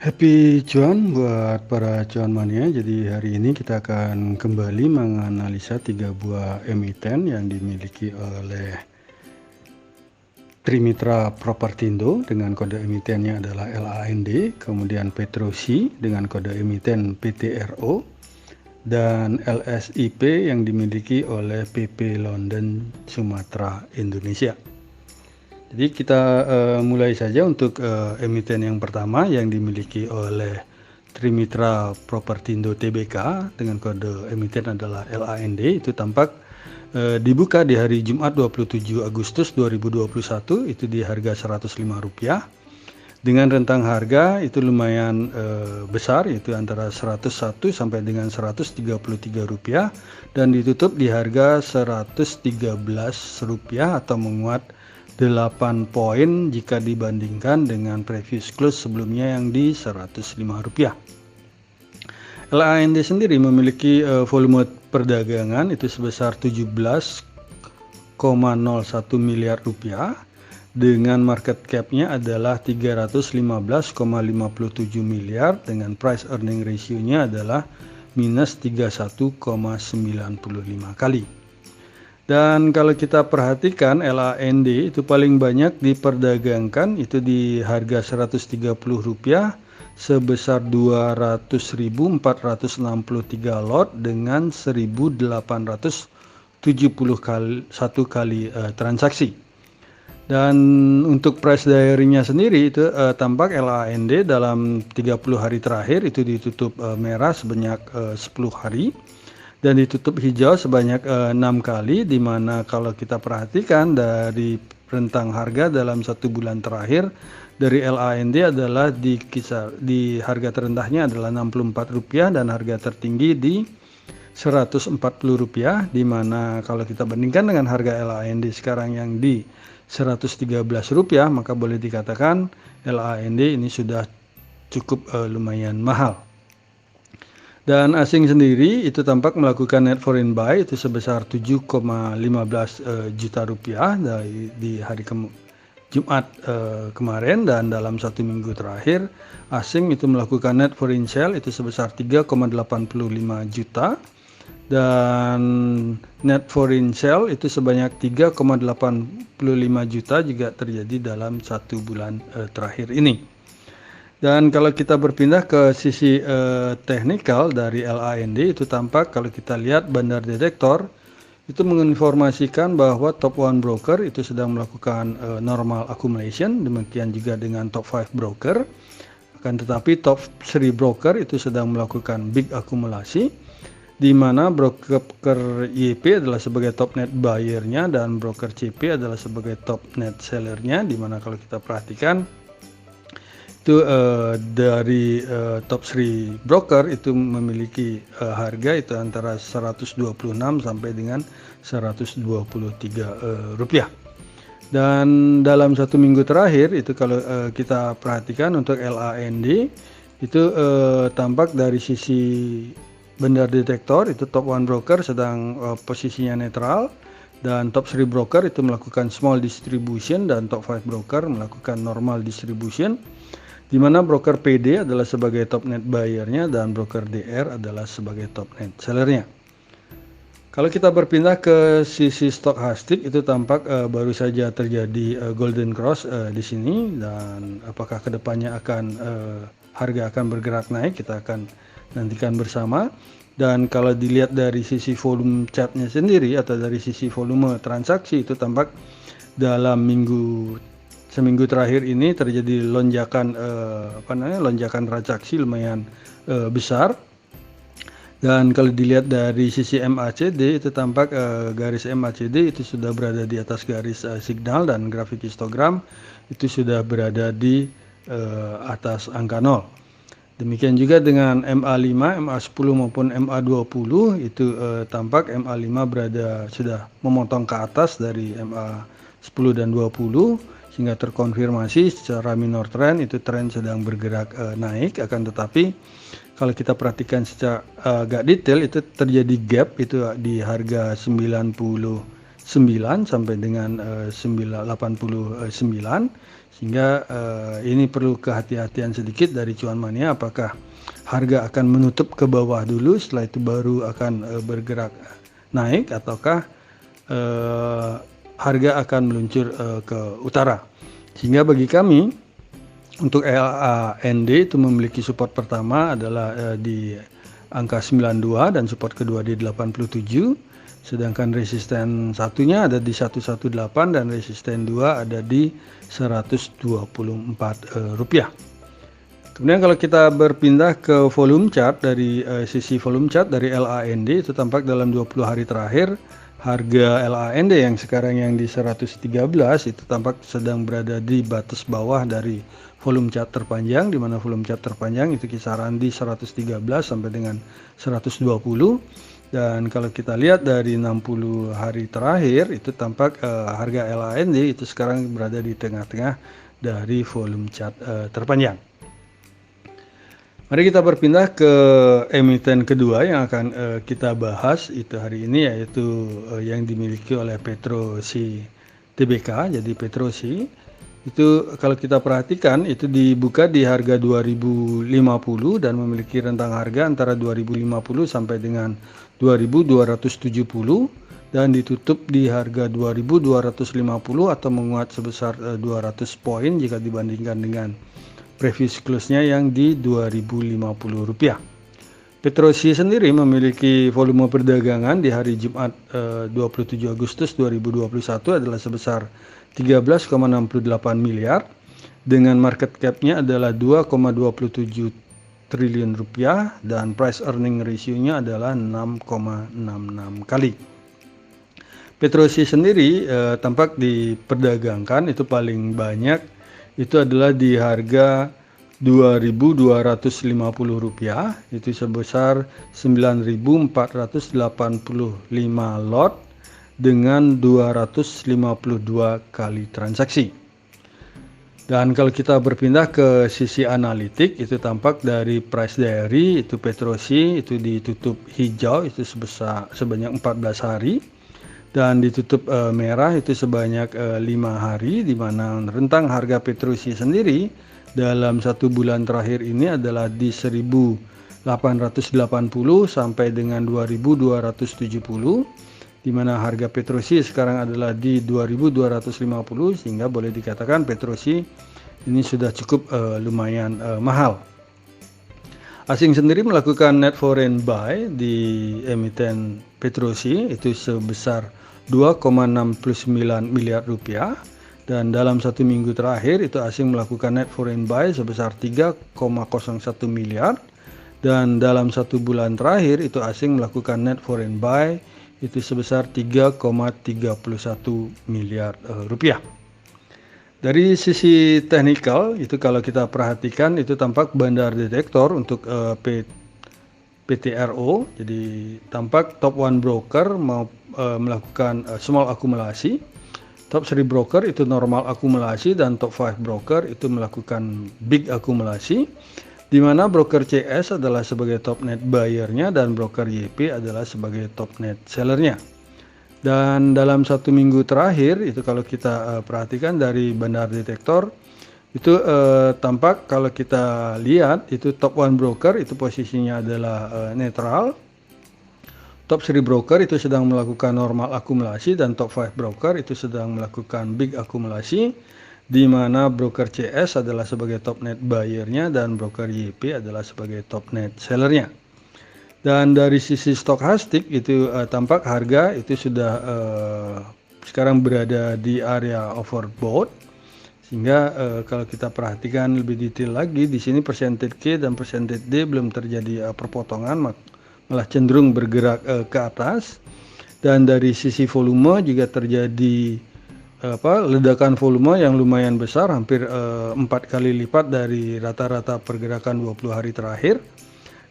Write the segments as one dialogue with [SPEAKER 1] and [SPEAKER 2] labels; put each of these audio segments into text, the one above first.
[SPEAKER 1] Happy cuan buat para cuan mania. Jadi hari ini kita akan kembali menganalisa 3 buah emiten yang dimiliki oleh Trimitra Propertindo dengan kode emitennya adalah LAND, kemudian Petrosi dengan kode emiten PTRO, dan LSIP yang dimiliki oleh PP London Sumatera Indonesia. Jadi kita mulai saja untuk emiten yang pertama yang dimiliki oleh Trimitra Propertindo Tbk dengan kode emiten adalah LAND. Itu tampak dibuka di hari Jumat 27 Agustus 2021 itu di harga Rp105 dengan rentang harga itu lumayan besar, yaitu antara 101 sampai dengan Rp133 dan ditutup di harga Rp113 atau menguat 8 poin jika dibandingkan dengan previous close sebelumnya yang di Rp105. LAND sendiri memiliki volume perdagangan itu sebesar Rp17,01 miliar dengan market cap-nya adalah 315,57 miliar dengan price earning ratio-nya adalah minus 31,95 kali. Dan kalau kita perhatikan LAND itu paling banyak diperdagangkan itu di harga Rp130 sebesar 200.463 lot dengan 1.871 kali transaksi. Dan untuk price diary-nya sendiri itu tampak LAND dalam 30 hari terakhir itu ditutup merah sebanyak 10 hari dan ditutup hijau sebanyak 6 kali, di mana kalau kita perhatikan dari rentang harga dalam 1 bulan terakhir dari LAND adalah di harga terendahnya adalah Rp64 dan harga tertinggi di Rp140, di mana kalau kita bandingkan dengan harga LAND sekarang yang di Rp113, maka boleh dikatakan LAND ini sudah cukup lumayan mahal. Dan asing sendiri itu tampak melakukan net foreign buy itu sebesar Rp7,15 juta di hari Jumat kemarin, dan dalam 1 minggu terakhir asing itu melakukan net foreign sell itu sebesar 3,85 juta dan net foreign sell itu sebanyak 3,85 juta juga terjadi dalam 1 bulan terakhir ini. Dan kalau kita berpindah ke sisi teknikal dari LAND itu tampak kalau kita lihat bandar detektor itu menginformasikan bahwa top 1 broker itu sedang melakukan normal accumulation, demikian juga dengan top 5 broker. Akan tetapi top 3 broker itu sedang melakukan big akumulasi, di mana broker YP adalah sebagai top net buyer-nya dan broker CP adalah sebagai top net seller-nya, di mana kalau kita perhatikan itu dari top 3 broker itu memiliki harga itu antara Rp126 sampai dengan Rp123. Dan dalam 1 minggu terakhir itu kalau kita perhatikan untuk LAND itu tampak dari sisi bandar detektor itu top 1 broker sedang posisinya netral dan top 3 broker itu melakukan small distribution dan top 5 broker melakukan normal distribution, di mana broker PD adalah sebagai top net buyer-nya dan broker DR adalah sebagai top net seller-nya. Kalau kita berpindah ke sisi stokastik itu tampak baru saja terjadi golden cross di sini, dan apakah kedepannya harga akan bergerak naik, kita akan nantikan bersama. Dan kalau dilihat dari sisi volume chart-nya sendiri atau dari sisi volume transaksi itu tampak dalam seminggu terakhir ini terjadi lonjakan transaksi lumayan besar. Dan kalau dilihat dari sisi MACD itu tampak garis MACD itu sudah berada di atas garis signal dan grafik histogram itu sudah berada di atas angka 0. Demikian juga dengan MA5, MA10 maupun MA20 itu tampak MA5 sudah memotong ke atas dari MA10 dan 20 sehingga terkonfirmasi secara minor trend itu tren sedang bergerak naik. Akan tetapi kalau kita perhatikan secara agak detail itu terjadi gap itu di harga 90 sampai dengan 89, sehingga ini perlu kehati-hatian sedikit dari cuan mania, apakah harga akan menutup ke bawah dulu, setelah itu baru akan bergerak naik, ataukah harga akan meluncur ke utara. Sehingga bagi kami untuk LAND itu memiliki support pertama adalah di angka 92 dan support kedua di 87. Sedangkan resisten satunya ada di 118 dan resisten 2 ada di 124 rupiah. Kemudian kalau kita berpindah ke volume chart, dari sisi volume chart dari LAND itu tampak dalam 20 hari terakhir harga LAND yang sekarang yang di 113 itu tampak sedang berada di batas bawah dari volume chart terpanjang, di mana volume chart terpanjang itu kisaran di 113 sampai dengan 120. Dan kalau kita lihat dari 60 hari terakhir itu tampak harga LAND itu sekarang berada di tengah-tengah dari volume chart terpanjang. Mari kita berpindah ke emiten kedua yang akan kita bahas itu hari ini, yaitu yang dimiliki oleh Petrosi Tbk. Jadi Petrosi itu kalau kita perhatikan itu dibuka di harga 2050 dan memiliki rentang harga antara 2050 sampai dengan 2270 dan ditutup di harga 2250 atau menguat sebesar 200 poin jika dibandingkan dengan previous close-nya yang di 2050 rupiah. Petrosi sendiri memiliki volume perdagangan di hari Jumat 27 Agustus 2021 adalah sebesar 13,68 miliar dengan market cap-nya adalah 2,27 triliun rupiah dan price earning ratio-nya adalah 6,66 kali. Petrosi sendiri tampak diperdagangkan itu paling banyak itu adalah di harga 2.250 rupiah, itu sebesar 9.485 lot dengan 252 kali transaksi. Dan kalau kita berpindah ke sisi analitik itu tampak dari price diary itu Petrosi itu ditutup hijau itu sebanyak 14 hari dan ditutup merah itu sebanyak 5 hari, di mana rentang harga Petrosi sendiri dalam 1 bulan terakhir ini adalah di 1.880 sampai dengan 2.270. Di mana harga Petrosi sekarang adalah di 2.250 sehingga boleh dikatakan Petrosi ini sudah cukup lumayan mahal. Asing sendiri melakukan net foreign buy di emiten Petrosi itu sebesar 2,69 miliar rupiah dan dalam 1 minggu terakhir itu asing melakukan net foreign buy sebesar 3,01 miliar dan dalam 1 bulan terakhir itu asing melakukan net foreign buy itu sebesar 3,31 miliar rupiah. Dari sisi teknikal itu kalau kita perhatikan itu tampak bandar detektor untuk PTRO, jadi tampak top 1 broker mau melakukan small akumulasi, top 3 broker itu normal akumulasi dan top 5 broker itu melakukan big akumulasi. Di mana broker CS adalah sebagai top net buyer-nya dan broker YP adalah sebagai top net seller-nya. Dan dalam 1 minggu terakhir itu kalau kita perhatikan dari bandar detektor itu tampak kalau kita lihat itu top 1 broker itu posisinya adalah netral, top 3 broker itu sedang melakukan normal akumulasi dan top 5 broker itu sedang melakukan big akumulasi, di mana broker CS adalah sebagai top net buyer-nya dan broker YP adalah sebagai top net seller-nya. Dan dari sisi stokastik itu tampak harga itu sudah sekarang berada di area overbought, sehingga kalau kita perhatikan lebih detail lagi di sini percentage K dan percentage D belum terjadi perpotongan, malah cenderung bergerak ke atas. Dan dari sisi volume juga terjadi ledakan volume yang lumayan besar, hampir 4 kali lipat dari rata-rata pergerakan 20 hari terakhir.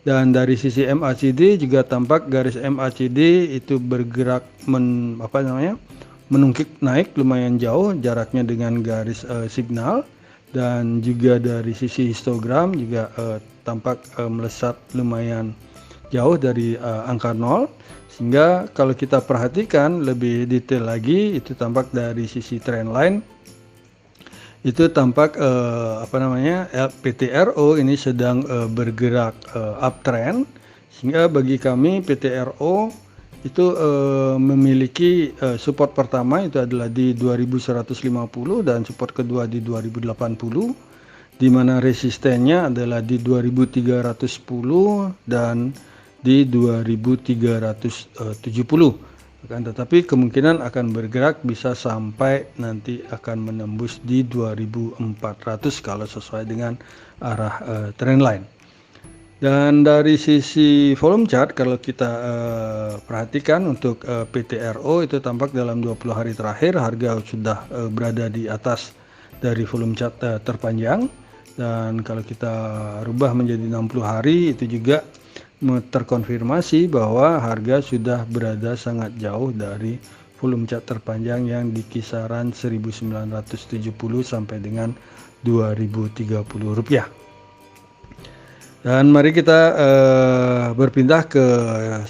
[SPEAKER 1] Dan dari sisi MACD juga tampak garis MACD itu bergerak menungkik naik lumayan jauh jaraknya dengan garis signal, dan juga dari sisi histogram juga tampak melesat lumayan jauh dari angka 0, sehingga kalau kita perhatikan lebih detail lagi itu tampak dari sisi trendline itu tampak PTRO ini sedang bergerak uptrend, sehingga bagi kami PTRO itu memiliki support pertama itu adalah di 2150 dan support kedua di 2080, di mana resistennya adalah di 2310 dan di 2370. Akan tetapi kemungkinan akan bergerak bisa sampai nanti akan menembus di 2400 kalau sesuai dengan arah trendline. Dan dari sisi volume chart kalau kita perhatikan untuk PTRO itu tampak dalam 20 hari terakhir harga sudah berada di atas dari volume chart terpanjang, dan kalau kita rubah menjadi 60 hari itu juga terkonfirmasi bahwa harga sudah berada sangat jauh dari volume chart terpanjang yang di kisaran 1970 sampai dengan 2030 rupiah. Dan mari kita berpindah ke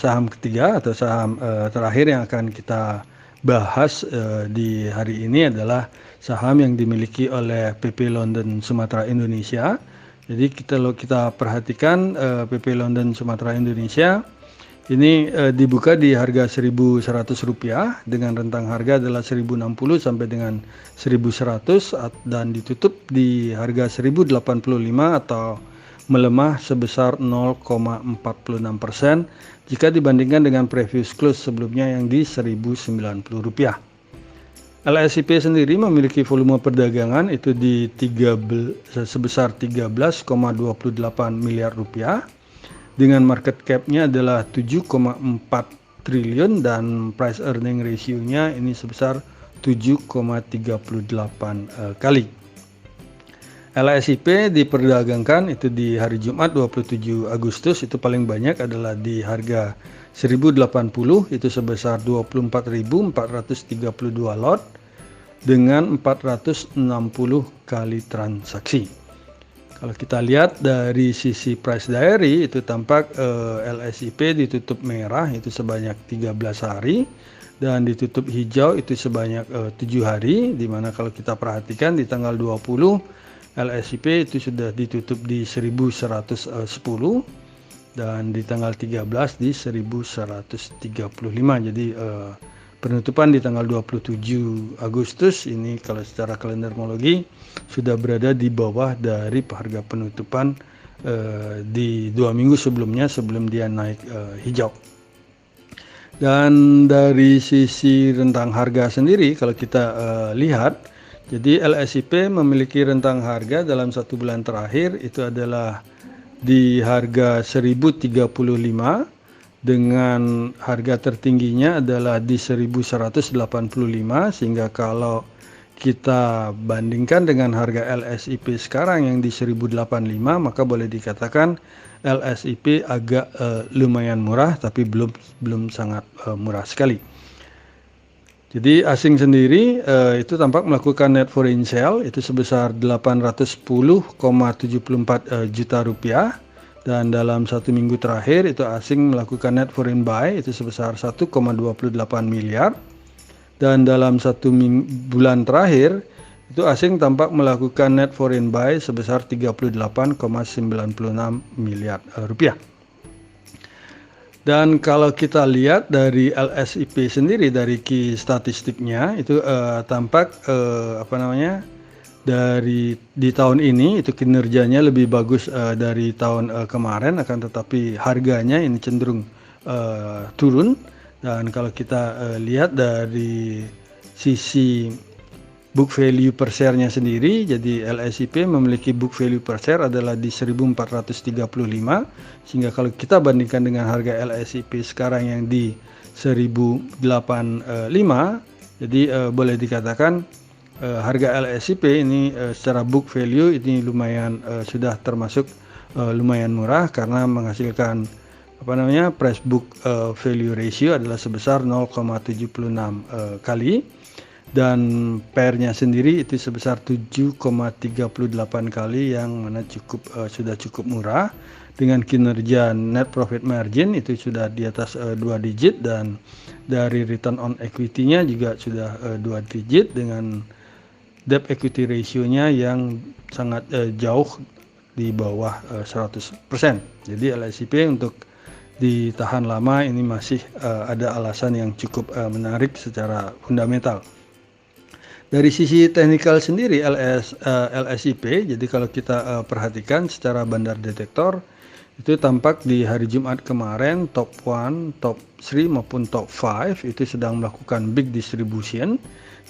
[SPEAKER 1] saham ketiga atau saham terakhir yang akan kita bahas di hari ini adalah saham yang dimiliki oleh PP London Sumatera Indonesia. Jadi kalau kita perhatikan PP London Sumatera Indonesia ini dibuka di harga Rp1.100 dengan rentang harga adalah 1060 sampai dengan 1100 dan ditutup di harga 1085 atau melemah sebesar 0,46% jika dibandingkan dengan previous close sebelumnya yang di Rp1.090. LSIP sendiri memiliki volume perdagangan itu di sebesar 13,28 miliar rupiah dengan market cap-nya adalah 7,4 triliun dan price earning ratio-nya ini sebesar 7,38 kali. LSIP diperdagangkan itu di hari Jumat 27 Agustus itu paling banyak adalah di harga 1080 itu sebesar 24.432 lot dengan 460 kali transaksi. Kalau kita lihat dari sisi price diary itu tampak LSIP ditutup merah itu sebanyak 13 hari dan ditutup hijau itu sebanyak 7 hari, dimana kalau kita perhatikan di tanggal 20 LSIP itu sudah ditutup di 1110 dan di tanggal 13 di 1135. Jadi penutupan di tanggal 27 Agustus ini kalau secara kalendermologi sudah berada di bawah dari harga penutupan di 2 minggu sebelumnya sebelum dia naik hijau. Dan dari sisi rentang harga sendiri kalau kita lihat, jadi LSIP memiliki rentang harga dalam 1 bulan terakhir itu adalah di harga 1035 dengan harga tertingginya adalah di 1185, sehingga kalau kita bandingkan dengan harga LSIP sekarang yang di 1085 maka boleh dikatakan LSIP agak lumayan murah tapi belum sangat murah sekali. Jadi asing sendiri itu tampak melakukan net foreign sale itu sebesar 810,74 juta rupiah, dan dalam 1 minggu terakhir itu asing melakukan net foreign buy itu sebesar 1,28 miliar, dan dalam 1 bulan terakhir itu asing tampak melakukan net foreign buy sebesar 38,96 miliar rupiah. Dan kalau kita lihat dari LSIP sendiri dari key statistiknya itu tampak dari di tahun ini itu kinerjanya lebih bagus dari tahun kemarin, akan tetapi harganya ini cenderung turun. Dan kalau kita lihat dari sisi book value per share-nya sendiri, jadi LSIP memiliki book value per share adalah di 1435, sehingga kalau kita bandingkan dengan harga LSIP sekarang yang di 1085, jadi boleh dikatakan harga LSIP ini secara book value ini lumayan sudah termasuk lumayan murah karena menghasilkan price book value ratio adalah sebesar 0,76 kali. dan pair-nya sendiri itu sebesar 7,38 kali, yang mana sudah cukup murah. Dengan kinerja net profit margin itu sudah di atas 2 digit, dan dari return on equity-nya juga sudah 2 digit, dengan debt equity ratio-nya yang sangat jauh di bawah 100%. Jadi LSIP untuk ditahan lama ini masih ada alasan yang cukup menarik secara fundamental. Dari sisi teknikal sendiri LSIP, jadi kalau kita perhatikan secara bandar detektor, itu tampak di hari Jumat kemarin top 1, top 3 maupun top 5 itu sedang melakukan big distribution,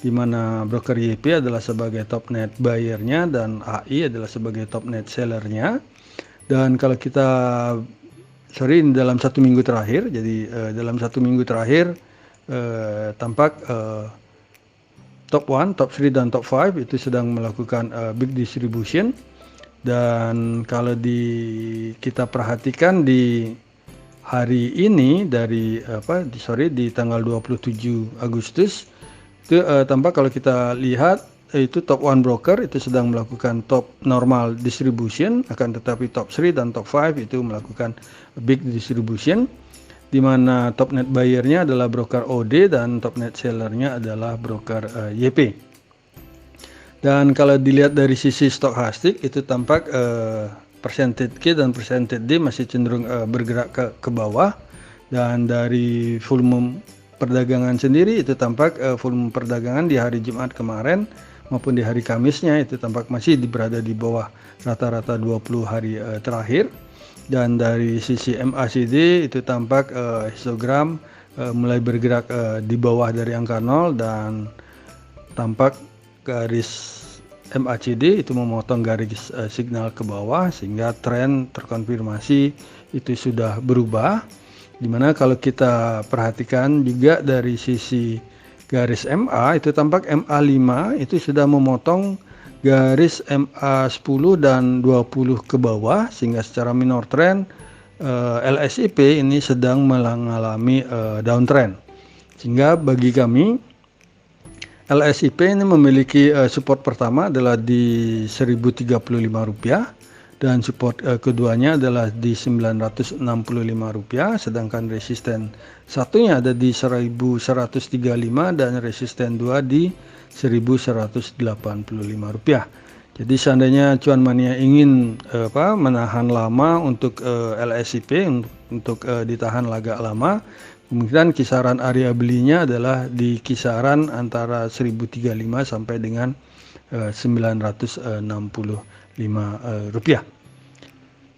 [SPEAKER 1] di mana broker YP adalah sebagai top net buyer-nya dan AI adalah sebagai top net seller-nya. Dan kalau kita dalam 1 minggu terakhir, jadi dalam 1 minggu terakhir tampak top 1, top 3 dan top 5 itu sedang melakukan big distribution. Dan kalau kita perhatikan di hari ini di tanggal 27 Agustus itu tampak kalau kita lihat itu top 1 broker itu sedang melakukan top normal distribution, akan tetapi top 3 dan top 5 itu melakukan big distribution, di mana top net buyer-nya adalah broker OD dan top net seller-nya adalah broker YP. Dan kalau dilihat dari sisi stokastik itu tampak percentage Q dan percentage D masih cenderung bergerak ke bawah. Dan dari volume perdagangan sendiri itu tampak volume perdagangan di hari Jumat kemarin maupun di hari Kamisnya itu tampak masih berada di bawah rata-rata 20 hari terakhir. Dan dari sisi MACD itu tampak histogram mulai bergerak di bawah dari angka 0, dan tampak garis MACD itu memotong garis signal ke bawah, sehingga tren terkonfirmasi itu sudah berubah. Dimana kalau kita perhatikan juga dari sisi garis MA itu tampak MA5 itu sudah memotong garis MA10 dan 20 ke bawah, sehingga secara minor trend LSIP ini sedang mengalami downtrend. Sehingga bagi kami LSIP ini memiliki support pertama adalah di Rp1.035 dan support keduanya adalah di Rp965, sedangkan resisten satunya ada di Rp1.135 dan resisten 2 di Rp1.185. Jadi seandainya cuan mania ingin menahan lama untuk LSIP untuk ditahan agak lama, kemungkinan kisaran area belinya adalah di kisaran antara Rp1.035 sampai dengan Rp965.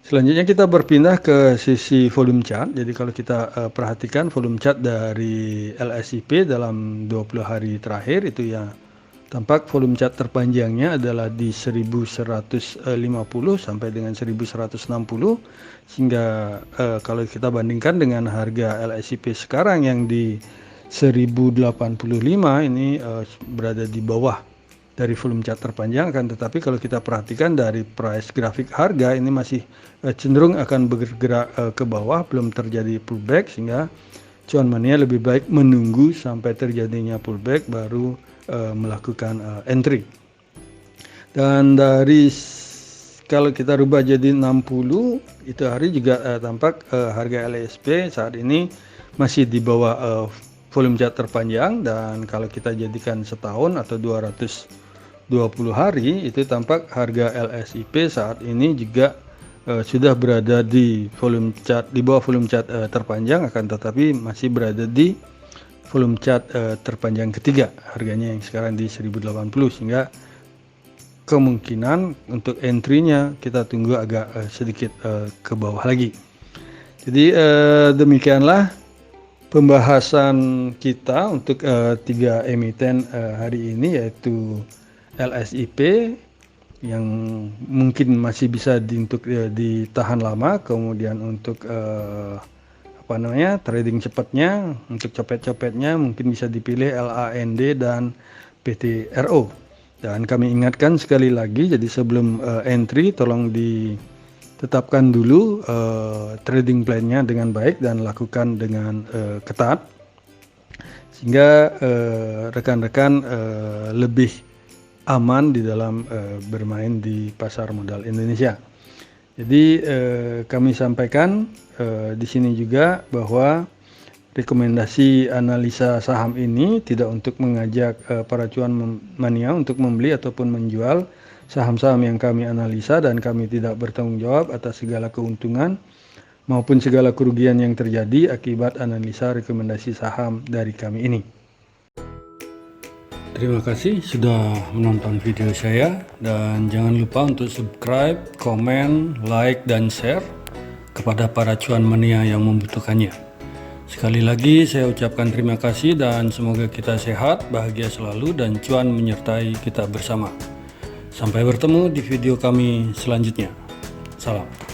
[SPEAKER 1] Selanjutnya kita berpindah ke sisi volume chart. Jadi kalau kita perhatikan volume chart dari LSIP dalam 20 hari terakhir itu ya tampak volume chart terpanjangnya adalah di 1150 sampai dengan 1160, sehingga kalau kita bandingkan dengan harga LSIP sekarang yang di 1085 ini berada di bawah dari volume chart terpanjang. Akan tetapi kalau kita perhatikan dari price grafik harga ini masih cenderung akan bergerak ke bawah, belum terjadi pullback, sehingga cuan mania lebih baik menunggu sampai terjadinya pullback baru melakukan entry. Dan kalau kita rubah jadi 60 itu hari juga tampak harga LSIP saat ini masih di bawah volume chart terpanjang. Dan kalau kita jadikan setahun atau 220 hari itu tampak harga LSIP saat ini juga sudah berada di volume chart di bawah volume chart terpanjang, akan tetapi masih berada di volume chart terpanjang ketiga, harganya yang sekarang di 1080, sehingga kemungkinan untuk entry-nya kita tunggu agak sedikit ke bawah lagi. Jadi demikianlah pembahasan kita untuk 3 emiten hari ini, yaitu LSIP yang mungkin masih bisa untuk ditahan lama, kemudian untuk trading cepatnya, untuk copet-copetnya mungkin bisa dipilih LAND dan PTRO. Dan kami ingatkan sekali lagi, jadi sebelum entry tolong ditetapkan dulu trading plan-nya dengan baik dan lakukan dengan ketat, sehingga rekan-rekan lebih aman di dalam bermain di pasar modal Indonesia. Jadi kami sampaikan di sini juga bahwa rekomendasi analisa saham ini tidak untuk mengajak para cuan mania untuk membeli ataupun menjual saham-saham yang kami analisa, dan kami tidak bertanggung jawab atas segala keuntungan maupun segala kerugian yang terjadi akibat analisa rekomendasi saham dari kami ini. Terima kasih sudah menonton video saya, dan jangan lupa untuk subscribe, komen, like, dan share kepada para cuan mania yang membutuhkannya. Sekali lagi saya ucapkan terima kasih, dan semoga kita sehat, bahagia selalu, dan cuan menyertai kita bersama. Sampai bertemu di video kami selanjutnya. Salam.